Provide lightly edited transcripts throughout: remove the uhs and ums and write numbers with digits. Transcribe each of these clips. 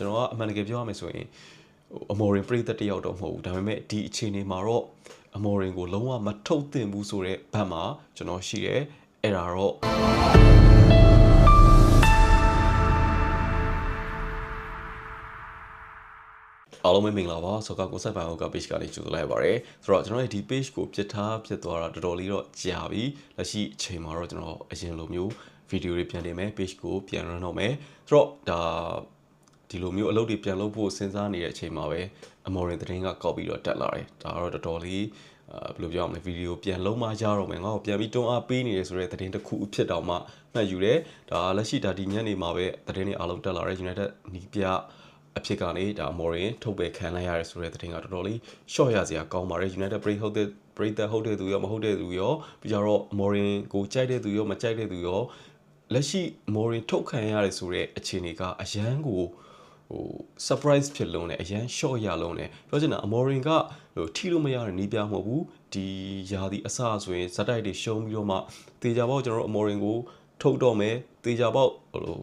ကျွန်တော်ကအမှန်တကယ်ပြောရမယ်ဆိုရင်အမော်ရင်ပရိသတ်တယောက်တော့မဟုတ်ဘူးဒါပေမဲ့ဒီအခြေအနေမှာတော့အမော်ရင်ကိုလုံးဝမထုတ်သင့်ဘူးဆိုတဲ့ဘက်မှာကျွန်တော်ရှိတယ်အဲ့ဒါတော့အားလုံးပဲမင်္ဂလာပါဆိုတော့ကိုစိုက်ပိုင်ဟုတ်က page ကနေကြိုဆိုလိုက်ပါရစေဆိုတော့ကျွန်တော်ရဲ့ဒီ page ကိုပြစ်သွားတာတော်တော်လေးတော့ကြာပြီလက်ရှိအချိန်မှာတော့ကျွန်တော်အရင်လိုမျိုးဗီဒီယိုတွေပြန်တင်မယ် page ကိုပြန်ရတော့မယ်ဆိုတော့ဒါဒီလိုမျိုးအလုပ်တွေပြန်လုပ်ဖို့စဉ်းစားနေတဲ့အချိန်မှာပဲအမော်ရင်သတင်းကကောက်ပြီးတော့တက်လာတယ်ဒါကတော့တော်တော်လေးဘယ်လိုပြောရမလဲဗီဒီယိုပြန်လုံးမရတော့မယ်ငါ့ကိုပြန်ပြီးတွန်းအားပေးနေရဆိုတဲ့သတင်းတစ်ခုဖြစ်တော့မှမှတ်ယူတယ်ဒါလက်ရှိဒါဒီညနေမှာပဲသတင်းတွေအားလုံးတက်လာတယ် United နီးပြအဖြစ်ကနေဒါမော်ရင်ထုတ်ပယ်ခံလိုက်ရတယ်ဆိုတဲ့သတင်းကတော်တော်လေး short ရစရာကောင်းပါတယ် United ပရိဟုတ်တဲ့သူရောမဟုတ်တဲ့သူရောပြီးတော့မော်ရင်ကိုကြိုက်တဲ့သူရောမကြိုက်တဲ့သူရောလက်ရှိမော်ရင်ထုတ်ခံရတယ်ဆိုတဲ့အခြေအနေကအရန်ကိုsurprise ဖြစ်လုံးနဲ့အရန် short ရလုံးနဲ့ပြောချင်တာအမော်ရင်ကထိလို့မရတဲ့နီးပြမဟုတ်ဘူးဒီယာဒီအစဆိုရင်ဇက်တိုက်တွေရှုံးပြီးတော့မှတေချာပေါက်ကျွန်တော်တို့အမော်ရင်ကိုထုတ်တော့မယ်တေချာပေါက်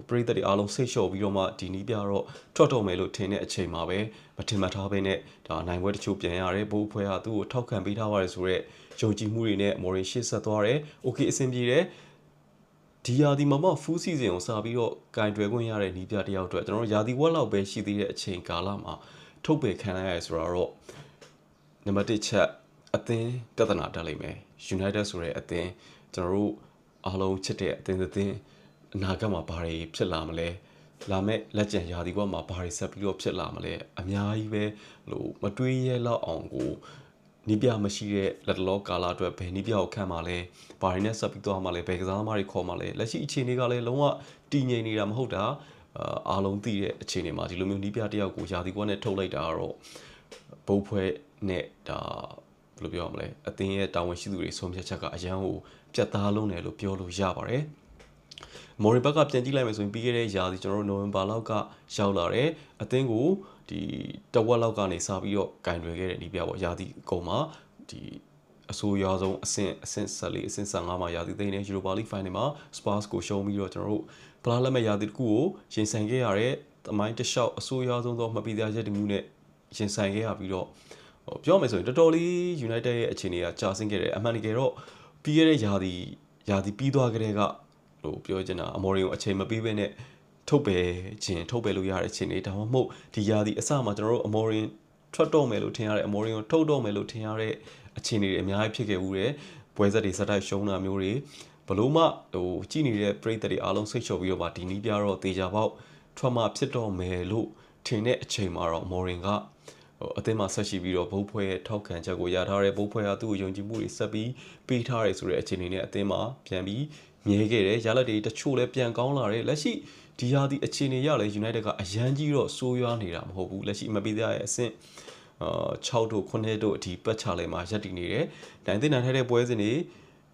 ပရိသတ်တွေအားလုံးစိတ်လျှော့ပြီးတော့မှဒီနီးပြတော့ထွက်တော့မယ်လို့ထင်တဲ့အချိန်မှာပဲမထင်မှတ်ထားဘဲနဲ့ဒါနိုင်ပွဲတချို့ပြန်ရတယ်ဘိုးဖွဲကသူ့ကိုထောက်ခံပေးထားပါတယ်ဆိုတော့ယုံကြည်မှုတွေနဲ့မော်ရင်ရှေ့ဆက်သွားတယ်โอเคအဆင်ပြေတယ်ဒီယာဒီမှာဖူးစီစဉ်ကိုစပြီးတော့ကင်တွယ်ခွင့်ရတဲ့နီးပြတယောက်အတွက်ကျွန်တော်တို့ယာဒီဝက်လောက်ပဲရှိသေးတဲ့အချိန်ကာလမှာထုတ်ပယ်ခံရရဆိုတော့နံပါတ်1ချက်အသင်းပြဿနာတက်လိမ့်မယ် United ဆိုတဲ့အသင်းကျွန်တော်တို့အားလုံးချစ်တဲ့အသင်းအနာဂတ်မှာဘာတွေဖြစ်လာမလဲလာမဲ့လက်ကျန်ယာဒီကွာမှာဘာတွေဆက်ပြီးတော့ဖြစ်လာမလဲအများကြီးပဲမတွေးရဲလောက်အောင်ကိုနီးပြမရှိတဲ့လက်တလောကာလာအတွက်ဘယ်နီးပြကိုခန့်မှာလဲဘာတွေနဲ့ဆက်ပြီးသွားမှာလဲဘယ်ကစားသမားတွေခေါ်မှာလဲလက်ရှိအခြေအနေကလည်းလုံးဝတည်ငြိမ်နေတာမဟုတ်တာအားလုံးသိတဲ့အခြေအနေမှာဒီလိုမျိုးနီးပြတယောက်ကိုယာဒီကွာနဲ့ထုတ်လိုက်တာကတော့ဘိုးဖွဲနဲ့ဒါဘယ်လိုပြောရမလဲအသင်းရဲ့တာဝန်ရှိသူတွေဆုံးဖြတ်ချက်ကအရန်ကိုပြတ်သားလုံးတယ်လို့ပြောလို့ရပါတယ်မော်ရီဘက်ကပြန်ကြည့်လိုက်မယ်ဆိုရင်ပြီးခဲ့တဲ့ຢာစီကျွန်တော်တို့နိုဝင်ဘာလောက်ကရောက်လာတယ်အသင်းကိုဒီတဝက်လောက်ကနေစပြီးတော့ကင်တွယ်ခဲ့တဲ့ဒီပြပေါ့ຢာစီအကုန်မှာဒီအဆိုးရွားဆုံးအဆင့်14အဆင့်15မှာຢာစီသိန်းနဲ့ Europa League Final မှာ Spurs ကိုရှုံးပြီးတော့ကျွန်တော်တို့ပလာလက်မဲ့ຢာစီတစ်ခုကိုရင်ဆိုင်ခဲ့ရတဲ့သမိုင်းတစ်လျှောက်အဆိုးရွားဆုံးသောမပီးသားချက်တမှုနဲ့ရင်ဆိုင်ခဲ့ရပြီးတော့ပြောမယ်ဆိုရင်တော်တော်လေး United ရဲ့အခြေအနေကကြာဆင်းခဲ့တယ်အမှန်တကယ်တော့ပြီးခဲ့တဲ့ຢာစီပြီးသွားကြတဲ့ကလို့ပြောချင်တာအမော်ရင်ကိုအချိန်မပေးဘဲနဲ့ထုတ်ပယ်လို့ရတဲ့အခြေအနေဒါမှမဟုတ်ဒီယာဒီအစမှာကျွန်တော်တို့အမော်ရင်ထွက်တော့မယ်လို့ထင်ရတဲ့အမော်ရင်ကိုထုတ်တော့မယ်လို့ထင်ရတဲ့အခြေအနေတွေအများကြီးဖြစ်ခဲ့ဘူးတယ်ပွဲဆက်တွေစတိုက်ရှုံးတာမျိုးတွေဘလို့မှကြည်နေတဲ့ပရိသတ်တွေအားလုံးစိတ်လျှော့ပြီးတော့ဒီနီးပြတော့တေချာပေါက်ထွက်မှဖြစ်တော့မယ်လို့ထင်တဲ့အချိန်မှာတော့အမော်ရင်ကအသင်းမှာဆက်ရှိပြီးတော့ဘိုးဖွဲရဲ့ထောက်ခံချက်ကိုရထားတဲ့ဘိုးဖွဲကသူ့ကိုယုံကြည်မှုတွေဆက်ပြီးပေးထားတယ်ဆိုတဲ့အခြေအနေနဲ့အသင်းမှာပြန်ပြီးမြဲခဲ့တယ်ရလက်တွေတချို့လည်းပြန်ကောင်းလာတယ်လက်ရှိဒီဟာဒီအခြေအနေရလဲ United ကအရန်ကြီးတော့စိုးရွားနေတာမဟုတ်ဘူးလက်ရှိမပေးသေးတဲ့အဆင့်6တို့9တို့အထိပတ်ချလဲမှာရပ်တည်နေတယ်နိုင်တဲ့နိုင်ထိုက်တဲ့ပွဲစဉ်တွေ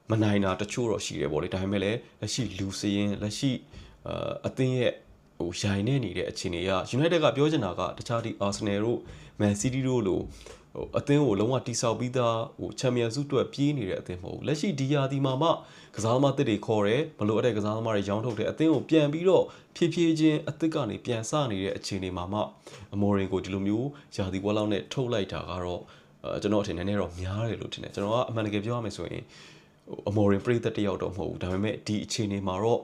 မနိုင်တာတချို့တော့ရှိတယ်ပေါ့လေဒါပေမဲ့လည်းလက်ရှိလူစရင်လက်ရှိအသင်းရဲ့ရိုင်နေနေတဲ့အခြေအနေက United ကပြောချင်တာကတခြားဒီ Arsenal တို့ Man City တို့လိုအသင်းကိုလုံးဝတိဆောက်ပြီးသားချန်ပီယံစုအတွက်ပြေးနေတဲ့အသင်းမဟုတ်ဘူးလက်ရှိဒီယာဒီမှာမှကစားသမားတစ်တွေခေါ်တယ်မလို့အဲ့တဲ့ကစားသမားတွေရောင်းထုတ်တယ်အသင်းကိုပြန်ပြီးတော့ဖြည်းဖြည်းချင်းအသစ်ကနေပြန်စနေတဲ့အခြေအနေမှာမှအမော်ရင်ကိုဒီလိုမျိုးယာဒီဘွဲလောက်နဲ့ထုတ်လိုက်တာကတော့ကျွန်တော်အထင်နည်းနည်းတော့များတယ်လို့ထင်တယ်ကျွန်တော်ကအမှန်တကယ်ပြောရမယ်ဆိုရင်အမော်ရင်ပရိသတ်တယောက်တော့မဟုတ်ဘူးဒါပေမဲ့ဒီအခြေအနေမှာတော့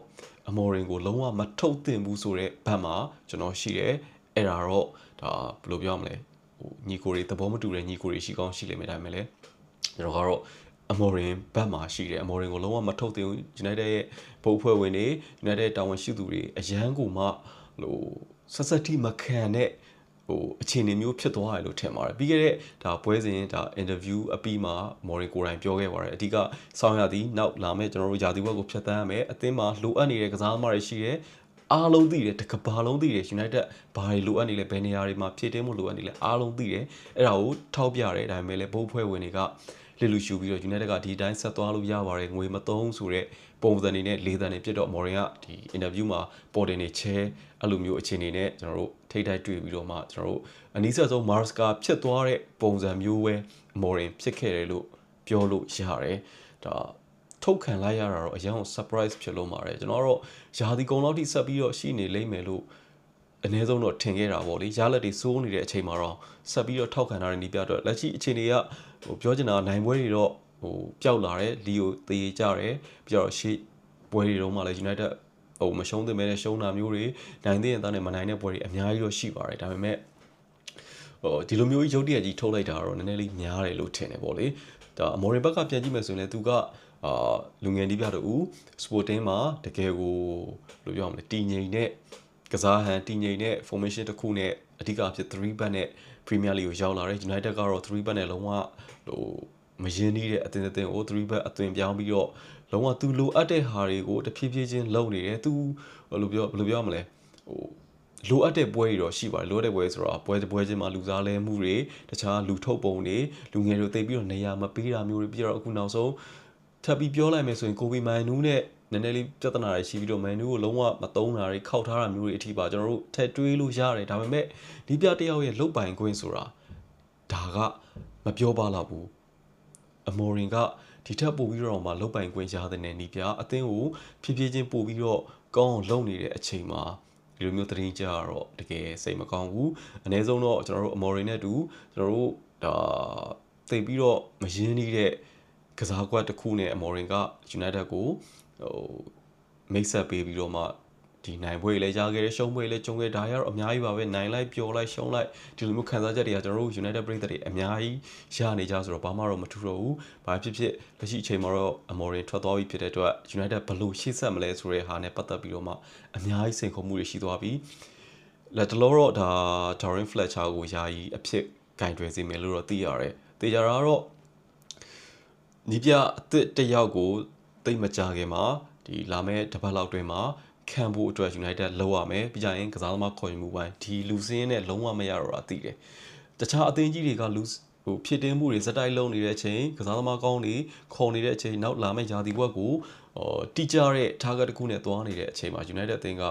အမော်ရင်ကိုလုံးဝမထုတ်သင့်ဘူးဆိုတဲ့ဘက်မှာကျွန်တော်ရှိတယ်အဲ့ဒါတော့ဒါဘယ်လိုပြောရမလဲညီကိုတွေသဘောမတူတဲ့ညီကိုတွေရှိကောင်းရှိလိမ့်မယ်ဒါပေမဲ့လည်းကျွန်တော်ကတော့အမော်ရင်ဘက်မှာရှိတယ်အမော်ရင်ကိုလုံးဝမထုတ်သင့်ဘူး United ရဲ့ဘုတ်ဖွဲ့ဝင်တွေ United တာဝန်ရှိသူတွေအရန်ကိုမှဆက်ဆက်တိမခံတဲ့အခြေအနေမျိုးဖြစ်သွားတယ်လို့ထင်ပါတယ်ပြီးခဲ့တဲ့ဒါပွဲစဉ်ဒါ interview အပြီးမှာမော်ရင်ကိုယ်တိုင်ပြောခဲ့ပါတယ်အဓိကဆောင်းရသည်နောက်လာမဲ့ကျွန်တော်တို့ယာတီဘက်ကိုဖျက်ဆီးရမယ်အသင်းမှာလိုအပ်နေတဲ့ကစားသမားတွေရှိတယ်အားလုံးသိတယ်တကဘာလုံးသိတယ် United ဘာတွေလိုအပ်နေလဲဘယ်နေရာတွေမှာဖြည့်တင်းမှုလိုအပ်နေလဲအားလုံးသိတယ်အဲ့ဒါကိုထောက်ပြတယ်ဒါပေမဲ့လည်းဘိုးဖွဲ့ဝင်တွေကလစ်လူရှူပြီးတော့ United ကဒီတိုင်းဆက်သွားလို့ရပါတယ်ငွေမသုံးဆိုတဲ့ပုံစံနေနဲ့၄တန်နေပြစ်တော့ မော်ရင်ကဒီ interview မှာပေါ်တင်နေချဲအဲ့လိုမျိုးအခြေအနေနဲ့ကျွန်တော်တို့ထိတိုက်တွေ့ပြီးတော့မှကျွန်တော်တို့အနည်းဆက်ဆုံး Marska ဖြစ်သွားတဲ့ပုံစံမျိုးပဲမော်ရင်ဖြစ်ခဲ့တယ်လို့ပြောလို့ရတယ်ဒါထုတ်ခံလိုက်ရတာတော့အရင်က surprise ဖြစ်လို့ပါတယ်ကျွန်တော်တော့ယာဒီကုံလောက်ထိဆက်ပြီးတော့ရှိနေလိမ့်မယ်လို့ အနည်းဆုံးတော့ထင်ခဲ့တာပေါ့လေရလက်တွေစိုးနေတဲ့အချိန်မှာတော့ဆက်ပြီးတော့ထောက်ခံထားတဲ့နီးပြတော့လက်ရှိအခြေအနေကပြောချင်တာနိုင်ပွဲတွေတော့ပျောက်လာတယ်လီယိုတေးကြတယ်ပြီးတော့ရှေ့ပွဲတွေတော့မှလည်း United မရှုံးသင့်မဲနဲ့ရှုံးတာမျိုးတွေနိုင်တဲ့ရင်သားနဲ့မနိုင်တဲ့ပွဲတွေအများကြီးတော့ရှိပါတယ်ဒါပေမဲ့ဒီလိုမျိုးရုပ်တရက်ကြီးထုတ်လိုက်တာတော့နည်းနည်းလေးများတယ်လို့ထင်တယ်ပေါ့လေဒါအမော်ရင်ဘက်ကပြန်ကြည့်မယ်ဆိုရင်လည်းသူကလူငယ်နီးပြတူစပိုတင်းမှာတကယ်ကိုလို့ပြောရမလဲတီငိန်နဲ့ကစားဟန်တီငိန်နဲ့ formation တစ်ခုနဲ့အဓိကအဖြစ်3 back နဲ့ Premier League ကိုရောက်လာတယ် United ကတော့3 back နဲ့လုံးဝမရင်းနှီးတဲ့အသင်းကို3 back အသွင်ပြောင်းပြီးတော့လုံးဝသူလိုအပ်တဲ့ဟာတွေကိုတဖြည်းဖြည်းချင်းလုပ်နေတယ်သူဘယ်လိုပြောမလဲလိုအပ်တဲ့ပွဲတွေတော့ရှိပါတယ်လိုအပ်တဲ့ပွဲဆိုတော့ပွဲချင်းမှာလူစားလဲမှုတွေတခြားလူထုတ်ပုံတွေလူငယ်တွေသိပြီးတော့နေရာမပေးတာမျိုးတွေပြီးတော့အခုနောက်ဆုံးထပ်ပြီးပြောလိုက်မယ်ဆိုရင်ကိုဘီမိုင်နူးနဲ့နည်းနည်းလေးပြဿနာတွေရှိပြီးတော့မန်နူးကိုလုံးဝမသုံးတာတွေခောက်ထားတာမျိုးတွေအထိပါကျွန်တော်တို့ထက်တွေးလို့ရတယ်ဒါပေမဲ့ဒီပြတယောက်ရဲ့လုတ်ပိုင်ခွင့်ဆိုတာဒါကမပြောပါတော့ဘူးအမော်ရင်ကဒီထက်ပိုပြီးတော့မှလုတ်ပိုင်ခွင့်ရတဲ့နေပြအသင်းကိုဖြည်းဖြည်းချင်းပို့ပြီးတော့ကောင်းအောင်လုပ်နေတဲ့အချိန်မှာဒီလိုမျိုးသတင်းကြတော့တကယ်စိတ်မကောင်းဘူးအနည်းဆုံးတော့ကျွန်တော်တို့အမော်ရီနဲ့တူကျွန်တော်တို့ဒါသိပြီးတော့မရင်းနှီးတဲ့ကစားကွက်တစ်ခုနဲ့အမော်ရင်က United ကိုမိတ်ဆက်ပေးပြီးတော့မှဒီနိုင်ပွဲလည်းရခဲ့တယ်ရှုံးပွဲလည်းကြုံခဲ့ဒါရတော့အများကြီးပါပဲနိုင်လိုက်ပျော်လိုက်ရှုံးလိုက်ဒီလိုမျိုးခံစားချက်တွေကကျွန်တော်တို့ United ပရိသတ်တွေအများကြီးရနေကြဆိုတော့ဘာမှတော့မထူတော့ဘူးဘာဖြစ်ဖြစ်လက်ရှိအချိန်မှာတော့အမော်ရင်ထွက်သွားပြီဖြစ်တဲ့အတွက် United ဘလို့ရှေ့ဆက်မလဲဆိုတဲ့ဟာနဲ့ပတ်သက်ပြီးတော့မှအများကြီးစိန်ခေါ်မှုတွေရှိသွားပြီလက်တလောတော့ဒါ Darren Fletcher ကိုယာယီအဖြစ်ဂိုင်တွယ်စေမယ်လို့တော့သိရတယ်သိကြတာကတော့နီးပြအသစ်တယောက်ကိုသိမကြခင်မှာဒီလာမယ့်တစ်ပတ်လောက်တွင်မှာခံဖို့အတွက် United လောက်ရမယ်ပြီးကြရင်ကစားသမားခေါ်ယူမှုပိုင်းဒီလူစင်းနဲ့လုံးဝမရတော့တာသိတယ်တခြားအသင်းကြီးတွေကလူဖြစ်တင်းမှုတွေစတိုက်လုံးနေတဲ့အချိန်ကစားသမားကောင်းတွေခေါ်နေတဲ့အချိန်နောက်လာမယ့်ယာတီဘွက်ကိုတိကျတဲ့ target တစ်ခုနဲ့သွားနေတဲ့အချိန်မှာ United အသင်းက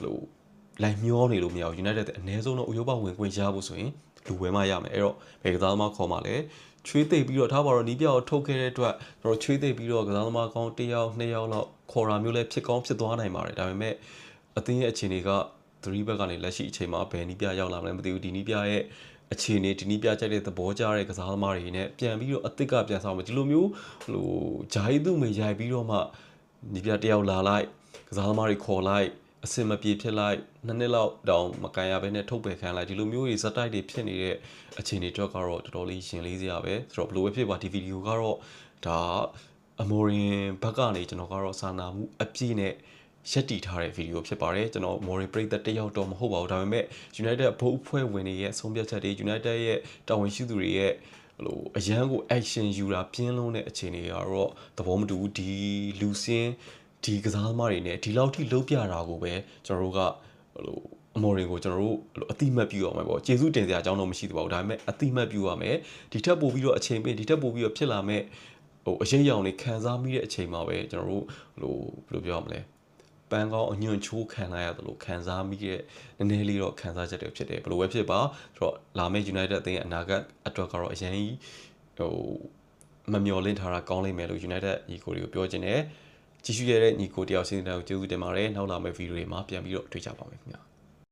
လိုက်မျောနေလို့မရဘူး United အနည်းဆုံးတော့ဥရောပဝင်ခွင့်ရဖို့ဆိုရင်လူဝဲမရမယ်အဲ့တော့ဘယ်ကစားသမားခေါ်မှလဲချွေးသိပ်ပြီးတော့ထားပါတော့နီးပြကိုထုတ်ခဲ့တဲ့အတွက်ကျွန်တော်ချွေးသိပ်ပြီးတော့ကစားသမားကောင်း1ယောက်2ယောက်လောက်ခေါ်တာမျိုးလည်းဖြစ်ကောင်းဖြစ်သွားနိုင်ပါတယ်ဒါပေမဲ့အသင်းရဲ့အခြေအနေက3ဘက်ကနေလက်ရှိအချိန်မှာဘယ်နီးပြရောက်လာမလဲမသိဘူးဒီနီးပြရဲ့အခြေအနေဒီနီးပြကြိုက်တဲ့သဘောကျတဲ့ကစားသမားတွေနဲ့ပြန်ပြီးတော့အသစ်ကပြန်ဆောင်မယ်ဒီလိုမျိုးဂျာယီသူ့မေရိုက်ပြီးတော့မှနီးပြတယောက်လာလိုက်ကစားသမားတွေခေါ်လိုက်အစင်မပြေဖြစ်လိုက်နှစ်လောက်တောင်မကန်ရဘဲနဲ့ထုတ်ပယ်ခံလိုက်ဒီလိုမျိုးကြီးဇက်တိုက်တွေဖြစ်နေတဲ့အခြေအနေတော့ကတော့တော်တော်လေးရှင်လေးစရာပဲဆိုတော့ဘယ်လိုပဲဖြစ်ပါဒီဗီဒီယိုကတော့ဒါအမော်ရင်ဘက်ကနေကျွန်တော်ကတော့စာနာမှုအပြည့်နဲ့ရက်တီထားတဲ့ဗီဒီယိုဖြစ်ပါတယ်ကျွန်တော်မော်ရီပရိသတ်တယောက်တော့မဟုတ်ပါဘူးဒါပေမဲ့ United ဘုတ်အဖွဲ့ဝင်တွေရဲ့ဆုံးဖြတ်ချက်တွေ United ရဲ့တာဝန်ရှိသူတွေရဲ့အရန်ကို action ယူတာပြင်းလုံးတဲ့အခြေအနေကတော့သဘောမတူဘူးဒီလူစင်းဒီကစားသမားတွေနဲ့ဒီလောက်ထိလုံးပြတာကိုပဲကျွန်တော်တို့ကအမော်ရင်ကိုကျွန်တော်တို့အတိမတ်ပြုရမှာပေါ့ကျေးဇူးတင်စရာအကြောင်းတော့မရှိသေးပါဘူးဒါပေမဲ့အတိမတ်ပြုရမယ်ဒီထက်ပိုပြီးတော့အချိန်ပေးဒီထက်ပိုပြီးတော့ဖြစ်လာမဲ့အရေးရောင်တွေခံစားမိတဲ့အချိန်မှာပဲကျွန်တော်တို့ဘယ်လိုပြောရမလဲပန်းကောင်းအညွန့်ချိုးခံလိုက်ရတယ်လို့ခံစားမိတဲ့နည်းနည်းလေးတော့ခံစားချက်တွေဖြစ်တယ်ဘယ်လိုပဲဖြစ်ပါဆိုတော့လာမယ့် United အသင်းရဲ့အနာဂတ်အတွက်ကတော့အရင်မမျှော်လင့်ထားတာကောင်းလိမ့်မယ်လို့ United ညီကိုတွေကိုပြောချင်တယ်ကြည့်ရှုရတဲ့ညီကိုတယောက်စီစဉ်တဲ့ကိုကျေးဇူးတင်ပါတယ်နောက်လာမယ့်ဗီဒီယိုတွေမှာပြန်ပြီးတော့တွေ့ကြပါမယ်ခင်ဗျာ